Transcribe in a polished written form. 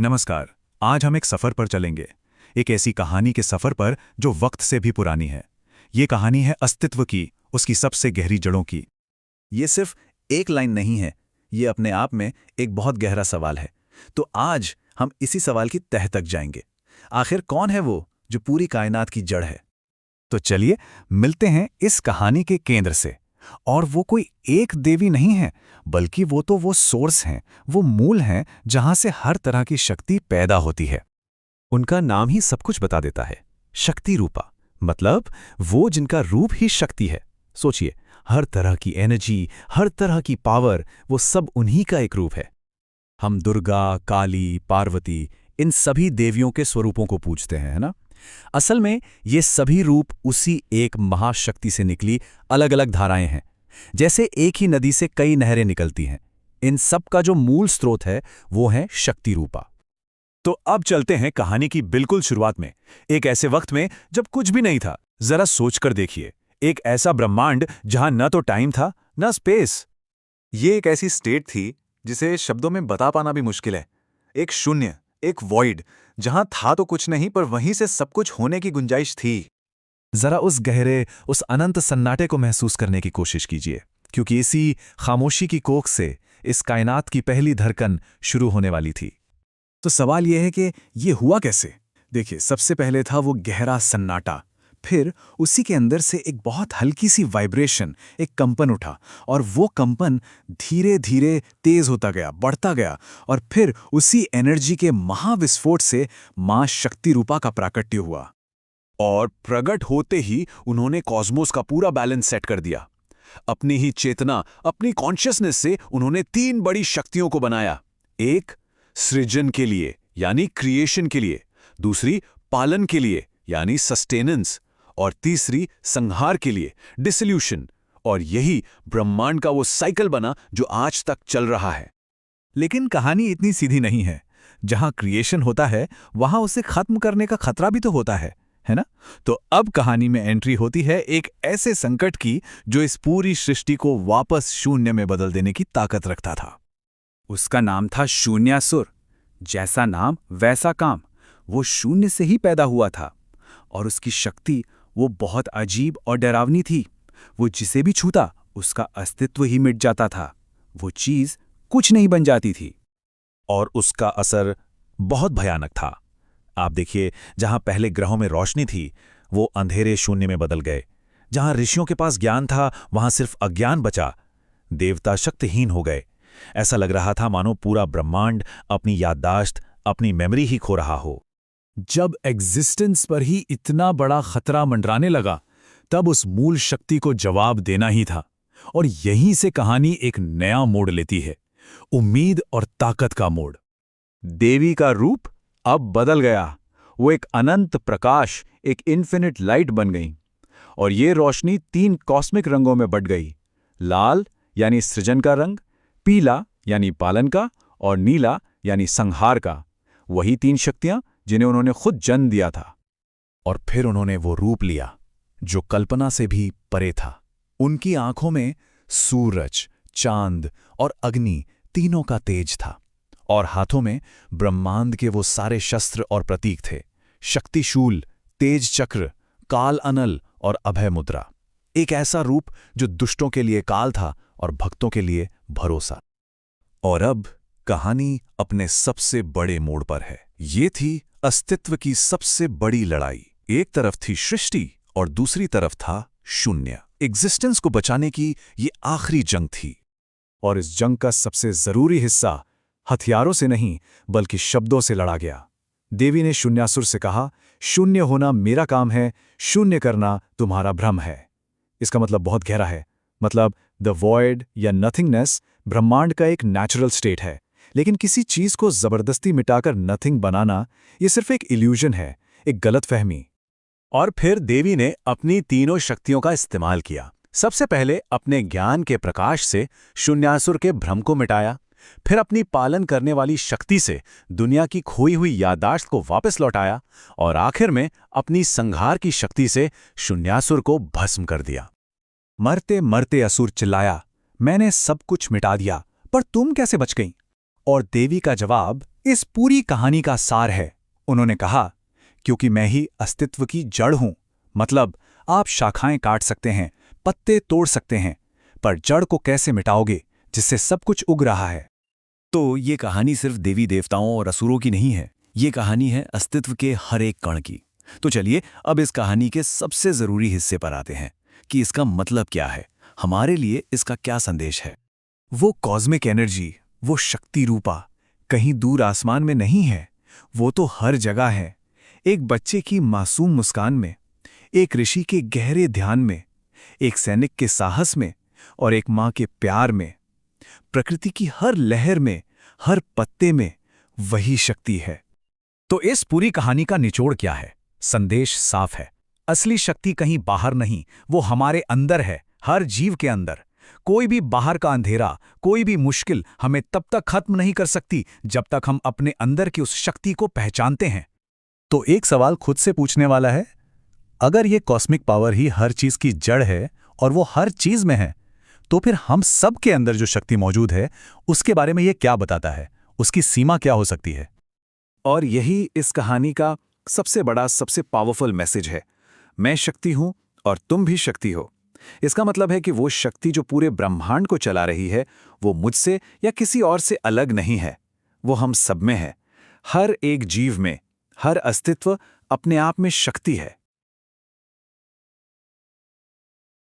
नमस्कार। आज हम एक सफ़र पर चलेंगे। एक ऐसी कहानी के सफ़र पर जो वक्त से भी पुरानी है। ये कहानी है अस्तित्व की, उसकी सबसे गहरी जड़ों की। ये सिर्फ एक लाइन नहीं है, ये अपने आप में एक बहुत गहरा सवाल है। तो आज हम इसी सवाल की तह तक जाएंगे। आखिर कौन है वो जो पूरी कायनात की जड़ है? तो चलिए मिलते हैं इस कहानी के केंद्र से। और वो कोई एक देवी नहीं है, बल्कि वो सोर्स हैं, वो मूल हैं जहां से हर तरह की शक्ति पैदा होती है। उनका नाम ही सब कुछ बता देता है। शक्ति रूपा, मतलब वो जिनका रूप ही शक्ति है। सोचिए, हर तरह की एनर्जी, हर तरह की पावर, वो सब उन्हीं का एक रूप है। हम दुर्गा, काली, पार्वती, इन सभी देवियों के स्वरूपों को पूजते हैं, है ना? असल में ये सभी रूप उसी एक महाशक्ति से निकली अलग अलग धाराएं हैं। जैसे एक ही नदी से कई नहरें निकलती हैं। इन सब का जो मूल स्रोत है वो है शक्ति रूपा। तो अब चलते हैं कहानी की बिल्कुल शुरुआत में, एक ऐसे वक्त में जब कुछ भी नहीं था। जरा सोचकर देखिए, एक ऐसा ब्रह्मांड जहां न तो टाइम था न स्पेस। ये एक ऐसी स्टेट थी जिसे शब्दों में बता पाना भी मुश्किल है। एक शून्य, एक वॉइड, जहां था तो कुछ नहीं पर वहीं से सब कुछ होने की गुंजाइश थी। जरा उस गहरे, उस अनंत सन्नाटे को महसूस करने की कोशिश कीजिए, क्योंकि इसी खामोशी की कोख से इस कायनात की पहली धड़कन शुरू होने वाली थी। तो सवाल यह है कि ये हुआ कैसे? देखिए, सबसे पहले था वो गहरा सन्नाटा। फिर उसी के अंदर से एक बहुत हल्की सी वाइब्रेशन, एक कंपन उठा, और वो कंपन धीरे धीरे तेज होता गया, बढ़ता गया, और फिर उसी एनर्जी के महाविस्फोट से मां शक्ति रूपा का प्राकट्य हुआ। और प्रगट होते ही उन्होंने कॉस्मोस का पूरा बैलेंस सेट कर दिया। अपनी ही चेतना, अपनी कॉन्शियसनेस से उन्होंने 3 बड़ी शक्तियों को बनाया। एक सृजन के लिए यानी क्रिएशन के लिए, दूसरी पालन के लिए यानी सस्टेनेंस, और तीसरी संहार के लिए डिसोल्यूशन। और यही ब्रह्मांड का वो साइकिल बना जो आज तक चल रहा है। लेकिन कहानी इतनी सीधी नहीं है। जहां क्रिएशन होता है वहां उसे खत्म करने का खतरा भी तो होता है ना? तो अब कहानी में एंट्री होती है एक ऐसे संकट की जो इस पूरी सृष्टि को वापस शून्य में बदल देने की ताकत रखता था। उसका नाम था शून्यासुर। जैसा नाम वैसा काम। वो शून्य से ही पैदा हुआ था, और उसकी शक्ति वो बहुत अजीब और डरावनी थी। वो जिसे भी छूता उसका अस्तित्व ही मिट जाता था। वो चीज कुछ नहीं बन जाती थी। और उसका असर बहुत भयानक था। आप देखिए, जहां पहले ग्रहों में रोशनी थी वो अंधेरे शून्य में बदल गए। जहां ऋषियों के पास ज्ञान था वहां सिर्फ अज्ञान बचा। देवता शक्तिहीन हो गए। ऐसा लग रहा था मानो पूरा ब्रह्मांड अपनी याददाश्त, अपनी मेमोरी ही खो रहा हो। जब एग्जिस्टेंस पर ही इतना बड़ा खतरा मंडराने लगा, तब उस मूल शक्ति को जवाब देना ही था। और यहीं से कहानी एक नया मोड़ लेती है, उम्मीद और ताकत का मोड़। देवी का रूप अब बदल गया। वो एक अनंत प्रकाश, एक इन्फिनिट लाइट बन गई। और ये रोशनी 3 कॉस्मिक रंगों में बट गई। लाल यानी सृजन का रंग, पीला यानी पालन का, और नीला यानी संहार का। वही 3 शक्तियां जिन्हें उन्होंने खुद जन्म दिया था। और फिर उन्होंने वो रूप लिया जो कल्पना से भी परे था। उनकी आंखों में सूरज, चांद और अग्नि तीनों का तेज था, और हाथों में ब्रह्मांड के वो सारे शस्त्र और प्रतीक थे। शक्तिशूल, तेज चक्र, काल अनल और अभय मुद्रा। एक ऐसा रूप जो दुष्टों के लिए काल था और भक्तों के लिए भरोसा। और अब कहानी अपने सबसे बड़े मोड़ पर है। ये थी अस्तित्व की सबसे बड़ी लड़ाई। एक तरफ थी सृष्टि और दूसरी तरफ था शून्य। एग्जिस्टेंस को बचाने की ये आखिरी जंग थी। और इस जंग का सबसे जरूरी हिस्सा हथियारों से नहीं बल्कि शब्दों से लड़ा गया। देवी ने शून्यासुर से कहा, शून्य होना मेरा काम है, शून्य करना तुम्हारा भ्रम है। इसका मतलब बहुत गहरा है। मतलब द वॉइड या नथिंगनेस ब्रह्मांड का एक नेचुरल स्टेट है, लेकिन किसी चीज को जबरदस्ती मिटाकर नथिंग बनाना यह सिर्फ एक इल्यूजन है, एक गलतफहमी। और फिर देवी ने अपनी तीनों शक्तियों का इस्तेमाल किया। सबसे पहले अपने ज्ञान के प्रकाश से शून्यासुर के भ्रम को मिटाया। फिर अपनी पालन करने वाली शक्ति से दुनिया की खोई हुई याददाश्त को वापस लौटाया। और आखिर में अपनी संहार की शक्ति से शून्यासुर को भस्म कर दिया। मरते मरते असुर चिल्लाया, मैंने सब कुछ मिटा दिया, पर तुम कैसे बच गईं? और देवी का जवाब इस पूरी कहानी का सार है, उन्होंने कहा, क्योंकि मैं ही अस्तित्व की जड़ हूं। मतलब आप शाखाएं काट सकते हैं, पत्ते तोड़ सकते हैं, पर जड़ को कैसे मिटाओगे जिससे सब कुछ उग रहा है। तो ये कहानी सिर्फ देवी देवताओं और असुरों की नहीं है, ये कहानी है अस्तित्व के हर एक कण की। तो चलिए अब इस कहानी के सबसे जरूरी हिस्से पर आते हैं कि इसका मतलब क्या है, हमारे लिए इसका क्या संदेश है। वो कॉस्मिक एनर्जी, वो शक्ति रूपा कहीं दूर आसमान में नहीं है, वो तो हर जगह है। एक बच्चे की मासूम मुस्कान में, एक ऋषि के गहरे ध्यान में, एक सैनिक के साहस में और एक मां के प्यार में। प्रकृति की हर लहर में, हर पत्ते में वही शक्ति है। तो इस पूरी कहानी का निचोड़ क्या है? संदेश साफ है, असली शक्ति कहीं बाहर नहीं, वो हमारे अंदर है, हर जीव के अंदर। कोई भी बाहर का अंधेरा, कोई भी मुश्किल हमें तब तक खत्म नहीं कर सकती जब तक हम अपने अंदर की उस शक्ति को पहचानते हैं। तो एक सवाल खुद से पूछने वाला है, अगर ये कॉस्मिक पावर ही हर चीज की जड़ है और वो हर चीज में है, तो फिर हम सब के अंदर जो शक्ति मौजूद है उसके बारे में ये क्या बताता है? उसकी सीमा क्या हो सकती है? और यही इस कहानी का सबसे बड़ा, सबसे पावरफुल मैसेज है। मैं शक्ति हूं और तुम भी शक्ति हो। इसका मतलब है कि वो शक्ति जो पूरे ब्रह्मांड को चला रही है, वो मुझसे या किसी और से अलग नहीं है, वो हम सब में है। हर एक जीव में, हर अस्तित्व अपने आप में शक्ति है।